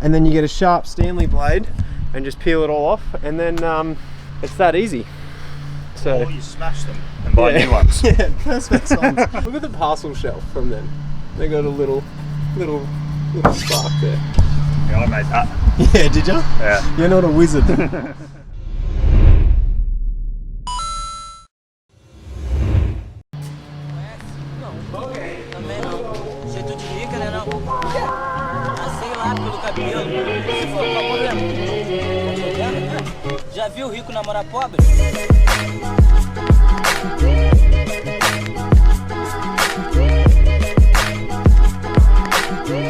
and then you get a sharp Stanley blade and just peel it all off, and then it's that easy. So or you smash them and buy new ones. Yeah, perspex ones. Look at the parcel shelf from them. They got a little spark there. Yeah, I made that. Yeah, did you? Yeah. You're not a wizard. Já viu rico namorar pobre?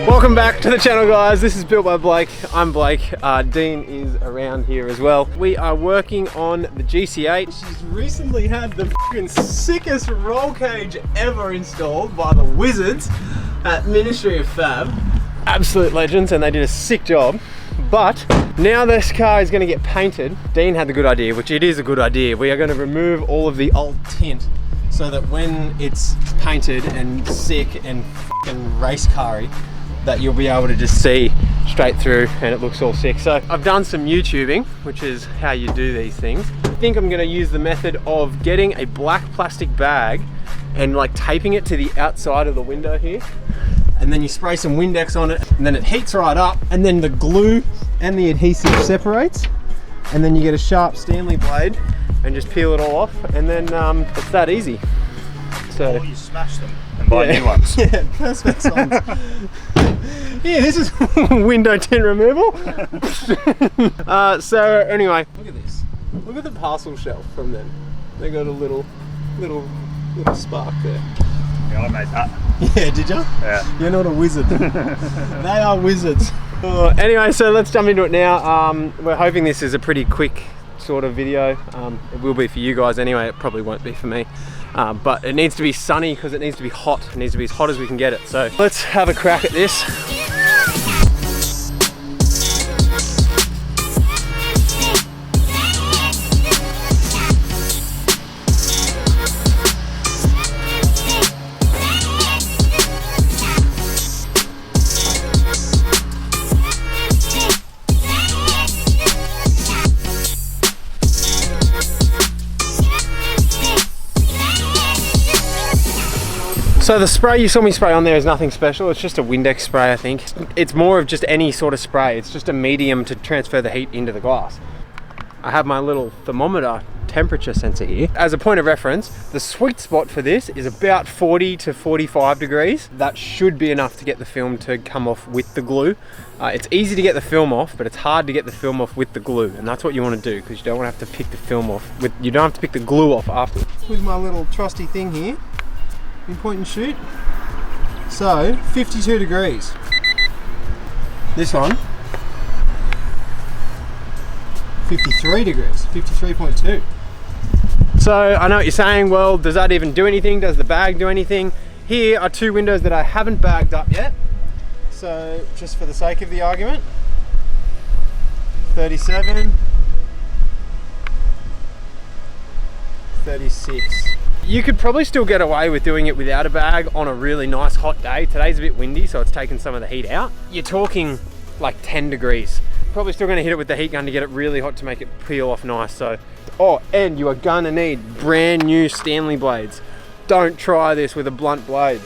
Welcome back to the channel, guys. This is Built by Blake. I'm Blake. Dean is around here as well. We are working on the GC8. She's recently had the fucking sickest roll cage ever installed by the wizards at Ministry of Fab. Absolute legends, and they did a sick job. But now this car is going to get painted. Dean had the good idea, which it is a good idea. We are going to remove all of the old tint so that when it's painted and sick and fucking race car-y, that you'll be able to just see straight through and it looks all sick. So I've done some YouTubing, which is how you do these things. I think I'm going to use the method of getting a black plastic bag and like taping it to the outside of the window here. And then you spray some Windex on it, and then it heats right up, and then the glue and the adhesive separates, and then you get a sharp Stanley blade and just peel it all off, and then it's that easy. So or you smash them and buy new ones. Yeah, perspex ones. Yeah, this is window tint removal. So anyway, look at this. Look at the parcel shelf from them. They got a little spark there. Yeah, I made that. Yeah, did you? Yeah. You're not a wizard. They are wizards. Anyway, so let's jump into it now. We're hoping this is a pretty quick sort of video. It will be for you guys anyway. It probably won't be for me. But it needs to be sunny because it needs to be hot. It needs to be as hot as we can get it. So let's have a crack at this. So the spray you saw me spray on there is nothing special. It's just a Windex spray, I think. It's more of just any sort of spray. It's just a medium to transfer the heat into the glass. I have my little thermometer temperature sensor here. As a point of reference, the sweet spot for this is about 40 to 45 degrees. That should be enough to get the film to come off with the glue. It's easy to get the film off, but it's hard to get the film off with the glue. And that's what you want to do, because you don't want to have to pick the film off. You don't have to pick the glue off after. With my little trusty thing here. In point and shoot. So 52 degrees. This one 53 degrees, 53.2. So I know what you're saying, well, does that even do anything? Does the bag do anything? Here are two windows that I haven't bagged up yet. So just for the sake of the argument, 37, 36. You could probably still get away with doing it without a bag on a really nice hot day. Today's a bit windy, so it's taken some of the heat out. You're talking like 10 degrees. Probably still gonna hit it with the heat gun to get it really hot to make it peel off nice. So, oh, and you are gonna need brand new Stanley blades. Don't try this with a blunt blade.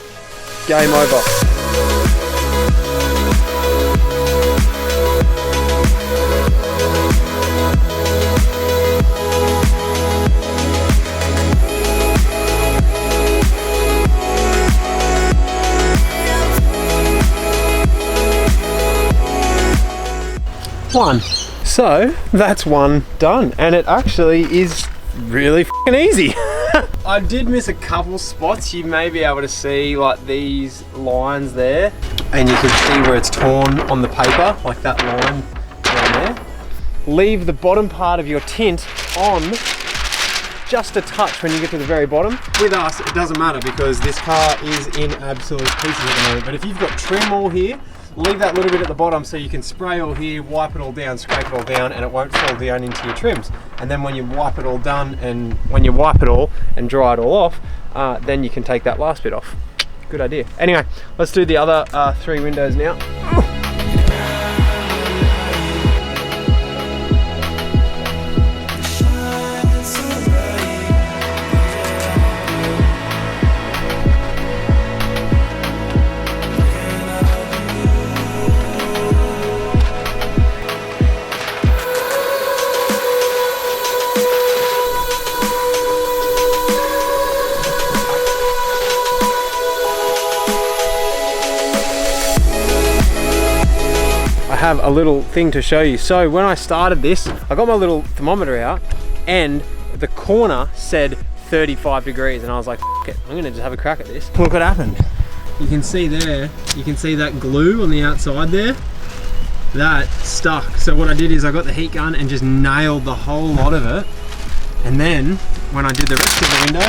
Game over. One. So that's one done, and it actually is really fucking easy. I did miss a couple spots. You may be able to see like these lines there, and you can see where it's torn on the paper, like that line down there. Leave the bottom part of your tint on just a touch when you get to the very bottom. With us, it doesn't matter because this car is in absolute pieces at the moment, but if you've got trim all here, leave that little bit at the bottom so you can spray all here, wipe it all down, scrape it all down, and it won't fall down into your trims. And then when you wipe it all done, and when you wipe it all and dry it all off, then you can take that last bit off. Good idea. Anyway, let's do the other 3 windows now. I have a little thing to show you. So when I started this, I got my little thermometer out and the corner said 35 degrees and I was like, F it, I'm gonna just have a crack at this. Look what happened. You can see there, you can see that glue on the outside there. That stuck. So what I did is I got the heat gun and just nailed the whole lot of it. And then when I did the rest of the window,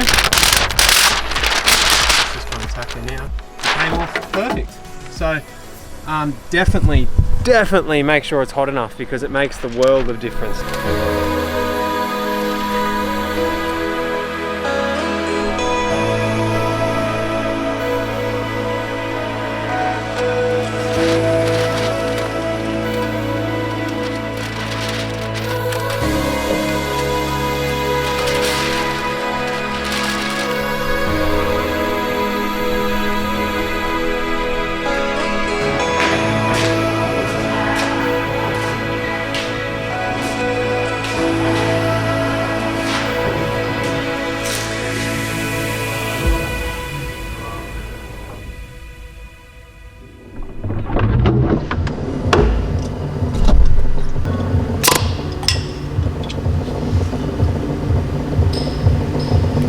just going to tack it now, it came off perfect. So definitely make sure it's hot enough because it makes the world of difference.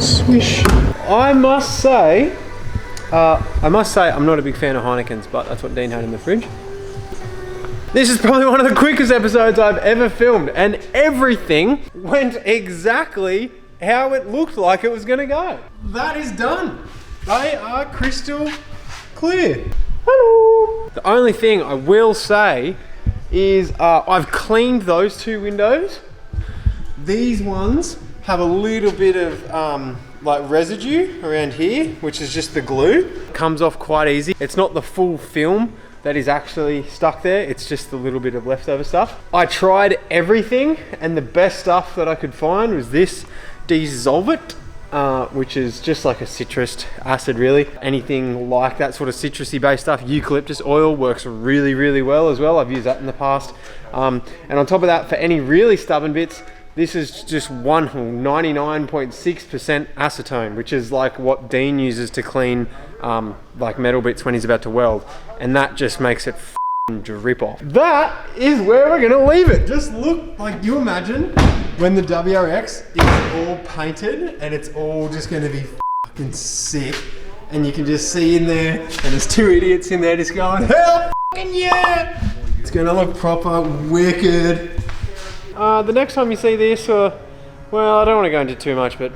Swish. I must say I'm not a big fan of Heineken's, but that's what Dean had in the fridge. This is probably one of the quickest episodes I've ever filmed, and everything went exactly how it looked like it was gonna go. That is done. They are crystal clear. Hello. The only thing I will say is I've cleaned those two windows. These ones have a little bit of like residue around here, which is just the glue. Comes off quite easy. It's not the full film that is actually stuck there. It's just a little bit of leftover stuff. I tried everything and the best stuff that I could find was this Dissolvent, which is just like a citrus acid really. Anything like that sort of citrusy based stuff. Eucalyptus oil works really, really well as well. I've used that in the past. And on top of that, for any really stubborn bits, this is just 99.6% acetone, which is like what Dean uses to clean like metal bits when he's about to weld. And that just makes it drip off. That is where we're gonna leave it. Just look, like you imagine when the WRX is all painted and it's all just gonna be fucking sick. And you can just see in there, and there's two idiots in there just going, hell fucking yeah! It's gonna look proper wicked. The next time you see this, well, I don't want to go into too much, but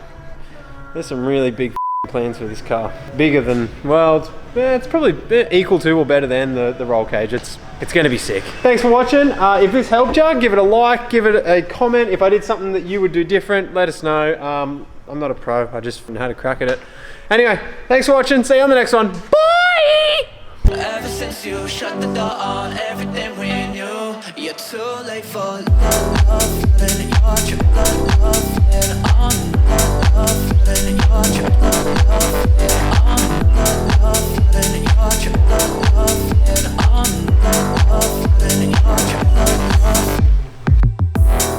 there's some really big plans for this car. Bigger than, well, it's probably equal to or better than the roll cage. It's going to be sick. Thanks for watching. If this helped you, give it a like, give it a comment. If I did something that you would do different, let us know. I'm not a pro, I just had a crack at it. Anyway, thanks for watching. See you on the next one. Bye! Ever since you shut the door on everything we knew, you're too late for love, feeling your truth.